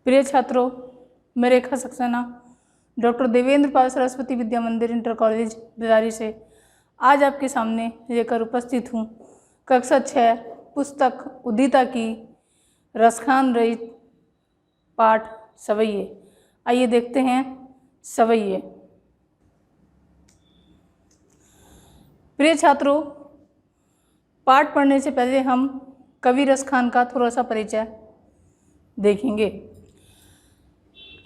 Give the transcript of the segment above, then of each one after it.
प्रिय छात्रों, मैं रेखा सक्सेना डॉक्टर देवेंद्र पाल सरस्वती विद्या मंदिर इंटर कॉलेज बेदारी से आज आपके सामने लेकर उपस्थित हूँ कक्षा 6 पुस्तक उदिता की रसखान रहित पाठ सवैये। आइए देखते हैं सवैये। प्रिय छात्रों, पाठ पढ़ने से पहले हम कवि रसखान का थोड़ा सा परिचय देखेंगे।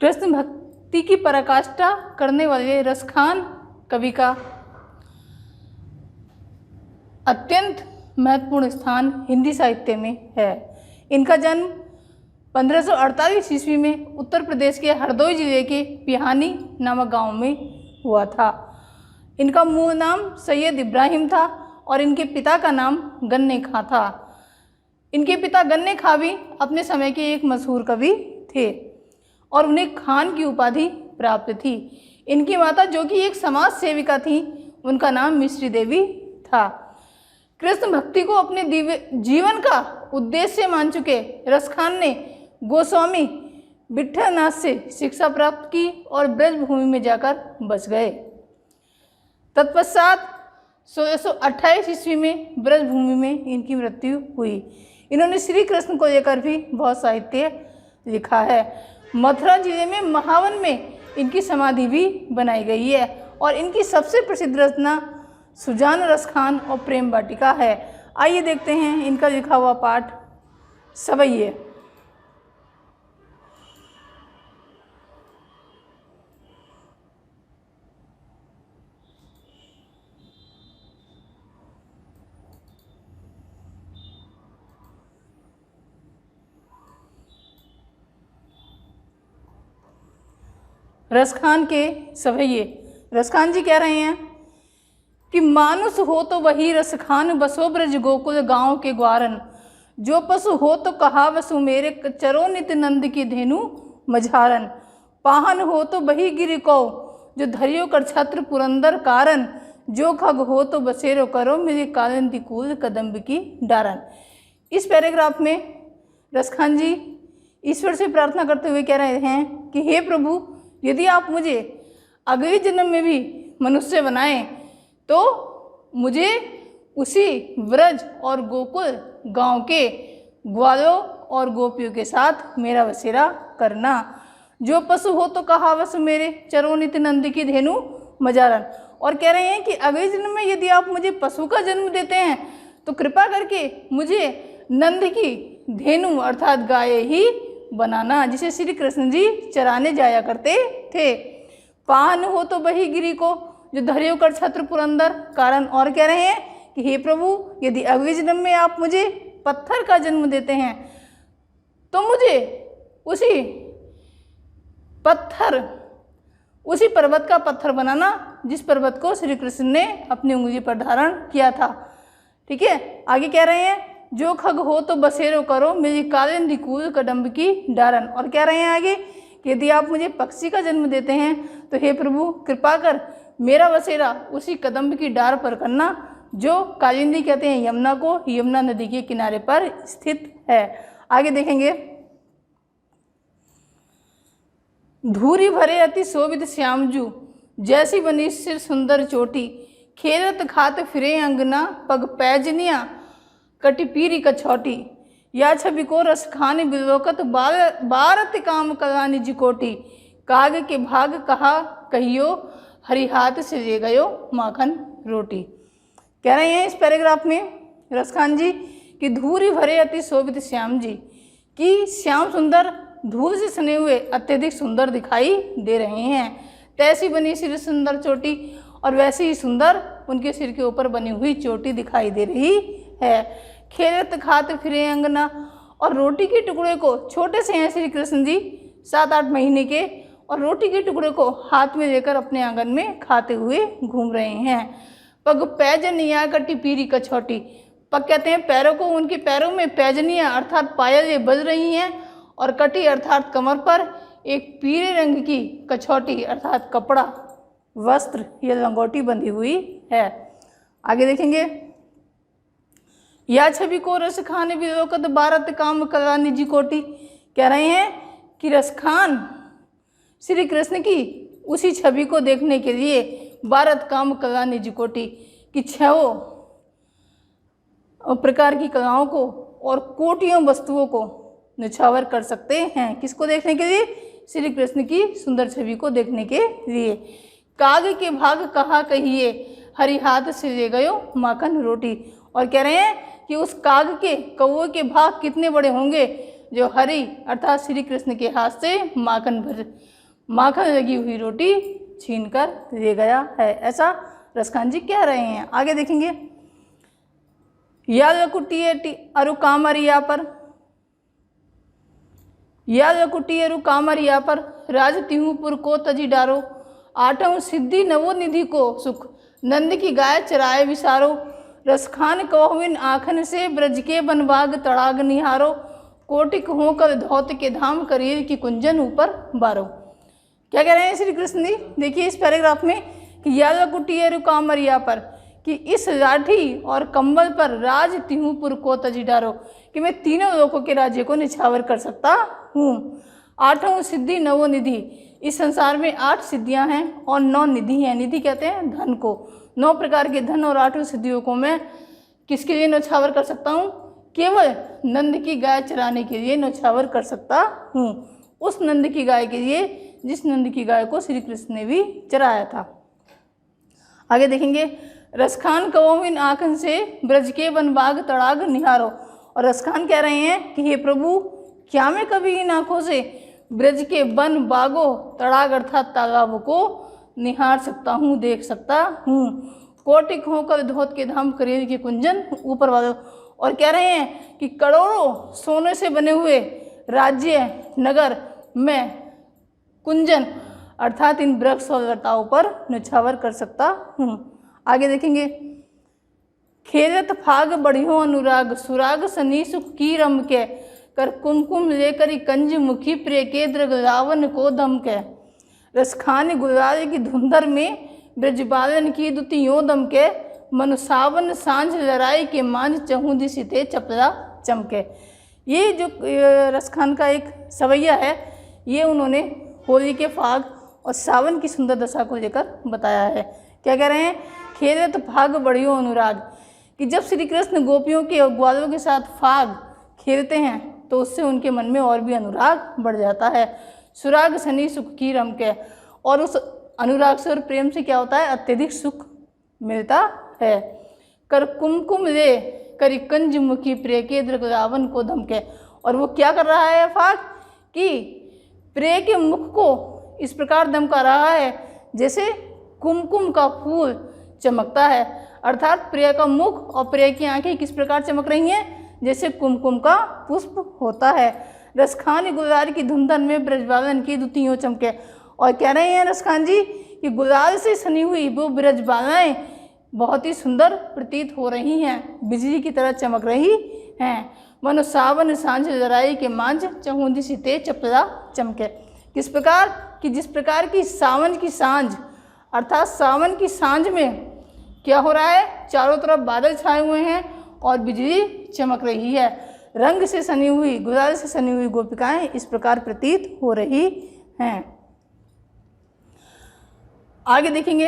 कृष्ण भक्ति की पराकाष्ठा करने वाले रसखान कवि का अत्यंत महत्वपूर्ण स्थान हिंदी साहित्य में है। इनका जन्म 1548 ईस्वी में उत्तर प्रदेश के हरदोई जिले के पिहानी नामक गांव में हुआ था। इनका मूल नाम सैयद इब्राहिम था और इनके पिता का नाम गन्ने खां था। इनके पिता गन्ने खां भी अपने समय के एक मशहूर कवि थे और उन्हें खान की उपाधि प्राप्त थी। इनकी माता, जो कि एक समाज सेविका थी, उनका नाम मिश्री देवी था। कृष्ण भक्ति को अपने जीवन का उद्देश्य मान चुके रसखान ने गोस्वामी विट्ठलनाथ से शिक्षा प्राप्त की और ब्रजभूमि में जाकर बस गए। तत्पश्चात 1628 ईस्वी में ब्रजभूमि में इनकी मृत्यु हुई। इन्होंने श्री कृष्ण को लेकर भी बहुत साहित्य लिखा है। मथुरा जिले में महावन में इनकी समाधि भी बनाई गई है और इनकी सबसे प्रसिद्ध रचना सुजान रसखान और प्रेम वाटिका है। आइए देखते हैं इनका लिखा हुआ पाठ सवैये। रसखान के सवैये। रसखान जी कह रहे हैं कि मानुष हो तो वही रसखान, बसो ब्रज गोकुल गांव के ग्वारन। जो पशु हो तो कहा वसु मेरे, चरो नित नंद की धेनु मझारन। पाहन हो तो वही गिरि को, जो धरियो कर छत्र पुरंदर कारण। जो खग हो तो बसेरो करो, मेरे कालिंदी कूल कदम्ब की डारन। इस पैराग्राफ में रसखान जी ईश्वर से प्रार्थना करते हुए कह रहे हैं कि हे प्रभु, यदि आप मुझे अगले जन्म में भी मनुष्य बनाएं तो मुझे उसी व्रज और गोकुल गांव के ग्वालों और गोपियों के साथ मेरा बसेरा करना। जो पशु हो तो कहा वसु मेरे, चरो नित नंद की धेनु मजारन। और कह रहे हैं कि अगले जन्म में यदि आप मुझे पशु का जन्म देते हैं तो कृपा करके मुझे नंद की धेनु अर्थात गाय ही बनाना, जिसे श्री कृष्ण जी चराने जाया करते थे। पान हो तो वही गिरी को, जो धरियो कर छत्र पुरंदर कारण। और कह रहे हैं कि हे प्रभु, यदि अगले जन्म में आप मुझे पत्थर का जन्म देते हैं तो मुझे उसी पर्वत का पत्थर बनाना जिस पर्वत को श्री कृष्ण ने अपनी उंगली पर धारण किया था। ठीक है, आगे कह रहे हैं जो खग हो तो बसेरो करो, मेरी कालिंदी कूल कदम्ब की डारन। और कह रहे हैं आगे कि यदि आप मुझे पक्षी का जन्म देते हैं तो हे प्रभु, कृपा कर मेरा बसेरा उसी कदम्ब की डार पर करना जो कालिंदी कहते हैं यमुना को, यमुना नदी के किनारे पर स्थित है। आगे देखेंगे। धूरी भरे अति शोभित श्यामजू, जैसी बनी सिर सुंदर चोटी। खेलत खात फिरे अंगना, पग पैजनिया कटिपीरी कछौटी। या छवि को रसखान बिलोकत, बारत काम कलानि जिकोटी। काग के भाग कहा कहियो, हरि हाथ से ले गयो माखन रोटी। कह रहे हैं इस पैराग्राफ में रसखान जी कि धूरी भरे अति शोभित श्याम जी, कि श्याम सुंदर धूल से सने हुए अत्यधिक सुंदर दिखाई दे रहे हैं। तैसी बनी सिर सुंदर चोटी, और वैसे ही सुंदर उनके सिर के ऊपर बनी हुई चोटी दिखाई दे रही है। खेलत खात फिरे अंगना, और रोटी के टुकड़े को, छोटे से हैं श्री कृष्ण जी 7-8 महीने के, और रोटी के टुकड़े को हाथ में लेकर अपने आंगन में खाते हुए घूम रहे हैं। पग पैजनिया कटिपीरी कछौटी। पग कहते हैं पैरों को, उनके पैरों में पैजनिया अर्थात पायल ये बज रही हैं, और कटी अर्थात कमर पर एक पीले रंग की कछौटी अर्थात कपड़ा वस्त्र या लंगोटी बंधी हुई है। आगे देखेंगे। या छवि को रस खाने विलोकत, भारत काम कला निजी कोटि। कह रहे हैं कि रसखान श्री कृष्ण की उसी छवि को देखने के लिए भारत काम कला निज कोटि की छहों प्रकार की कलाओं को और कोटियों वस्तुओं को निछावर कर सकते हैं। किसको देखने के लिए? श्री कृष्ण की सुंदर छवि को देखने के लिए। काग के भाग कहा कहिए, हरि हाथ से ले गयो माखन रोटी। और कह रहे हैं कि उस काग के, कौवे के भाग कितने बड़े होंगे जो हरि अर्थात श्री कृष्ण के हाथ से माखन लगी हुई रोटी छीन कर ले गया है। ऐसा रसखान जी कह रहे हैं। आगे देखेंगे, या लकुटी अरु कामरिया पर, या लकुटी अरु कामरिया पर राज तिहुपुर को तजी डारो। आठों सिद्धि नवो निधि को सुख, नंद की गाय चराए विसारो। रसखान कौविन आखन से ब्रज के बनबाग तड़ाग निहारो। कोटिक होकर धौत के धाम करीर की कुंजन ऊपर बारो। क्या कह रहे हैं श्री कृष्ण जी? देखिए इस पैराग्राफ में कि याला कुटिया रुकामरिया पर, कि इस लाठी और कंबल पर राज तिहुपुर को तजी डारो, कि मैं तीनों लोगों के राज्य को निछावर कर सकता हूँ। आठों सिद्धि नवो निधि, इस संसार में 8 सिद्धियां हैं और 9 निधि हैं। निधि कहते हैं धन को। 9 प्रकार के धन और 8 सिद्धियों को मैं किसके लिए नौछावर कर सकता हूँ? केवल नंद की गाय चराने के लिए नौछावर कर सकता हूँ। उस नंद की गाय के लिए जिस नंद की गाय को श्री कृष्ण ने भी चराया था। आगे देखेंगे, रसखान कौविन आँखन से ब्रज के वन बाग तड़ाग निहारो। और रसखान कह रहे हैं कि हे प्रभु, क्या मैं कभी इन आँखों से ब्रज के वन बागों तड़ाग अर्थात तालाबों को निहार सकता हूँ, देख सकता हूँ। कोटिक होकर धोत के धाम करीर के कुंजन ऊपर वालों। और कह रहे हैं कि करोड़ों सोने से बने हुए राज्य नगर में कुंजन अर्थात इन वृक्ष और लताओं पर निछावर कर सकता हूँ। आगे देखेंगे, खेलत फाग बढ़ियो अनुराग, सुराग सनी सुख की रम के, कर कुमकुम लेकर कंज मुखी प्रिय के द्रग रावण को दम के। रसखान गुलाल की धुंधर में ब्रजबालन की दुतियों दम के, मनुसावन सांझ लड़ाई के मांझ चहूँ दिसिते चपला चमके। ये जो रसखान का एक सवैया है, ये उन्होंने होली के फाग और सावन की सुंदर दशा को लेकर बताया है। क्या कह रहे हैं? खेलत फाग बढ़ियो अनुराग, कि जब श्री कृष्ण गोपियों के और ग्वालों के साथ फाग खेलते हैं तो उससे उनके मन में और भी अनुराग बढ़ जाता है। सुराग सनी सुख की रम के, और उस अनुराग से और प्रेम से क्या होता है? अत्यधिक सुख मिलता है। कर कुमकुम ले करी कंज मुखी प्रिय के द्रग रावण को धमके। और वो क्या कर रहा है फाग? कि प्रिय के मुख को इस प्रकार धमका रहा है जैसे कुमकुम का फूल चमकता है। अर्थात प्रिय का मुख और प्रिय की आंखें किस प्रकार चमक रही हैं? जैसे कुमकुम का पुष्प होता है। रसखान गुलाल की धुंधन में ब्रजबालन की दुतियों चमके। और कह रहे हैं रसखान जी कि गुलाल से सनी हुई वो ब्रजबालाएं बहुत ही सुंदर प्रतीत हो रही हैं, बिजली की तरह चमक रही हैं। मनो सावन सांझ लड़ाई के मांझ चहुंदी सिते चपला चमके। किस प्रकार? कि जिस प्रकार की सावन की सांझ अर्थात सावन की सांझ में क्या हो रहा है? चारों तरफ बादल छाए हुए हैं और बिजली चमक रही है। रंग से सनी हुई, गुलाल से सनी हुई गोपिकाएं इस प्रकार प्रतीत हो रही हैं। आगे देखेंगे,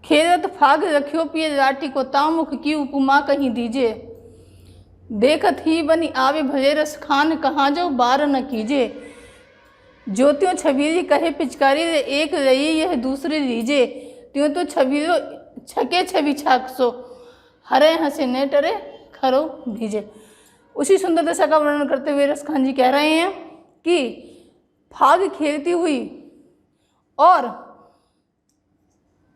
खेलत फाग रखियो पिए लाठी को, तामुख की उपमा कहीं दीजिए। देखत ही बनी आवे भले रसखान, कहाँ जो बार न कीजे। ज्योतियों छबीली कहे पिचकारी रे, एक रही यह दूसरी लीजे। त्यों तो छबीलो छके छवि छाकसो, हरे हंसे ने टरे खरो भीजे। उसी सुंदर दशा का वर्णन करते हुए रसखान जी कह रहे हैं कि फाग खेलती हुई और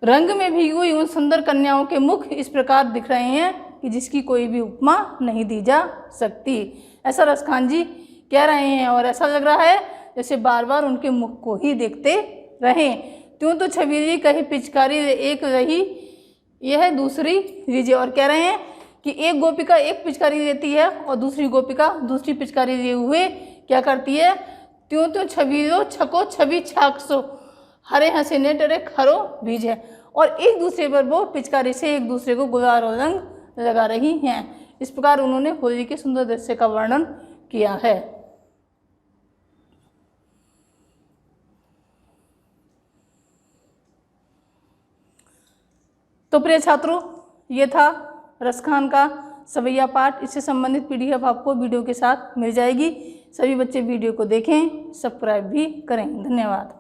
रंग में भीगी हुई उन सुंदर कन्याओं के मुख इस प्रकार दिख रहे हैं कि जिसकी कोई भी उपमा नहीं दी जा सकती। ऐसा रसखान जी कह रहे हैं और ऐसा लग रहा है जैसे बार बार उनके मुख को ही देखते रहें। त्यों तो छबीली कही पिचकारी एक रही यह दूसरी लीजिए। और कह रहे हैं कि एक गोपिका एक पिचकारी लेती है और दूसरी गोपिका दूसरी पिचकारी लिए हुए क्या करती है? त्यों तो छबीलो छको छवि छाकसो, हरे हंसे ने टरे खरो भीजे। और एक दूसरे पर वो पिचकारी से एक दूसरे को गुलाल और रंग लगा रही हैं। इस प्रकार उन्होंने होली के सुंदर दृश्य का वर्णन किया है। तो प्रिय छात्रों, ये था रसखान का सवैया पाठ। इससे संबंधित PDF आपको वीडियो के साथ मिल जाएगी। सभी बच्चे वीडियो को देखें, सब्सक्राइब भी करें। धन्यवाद।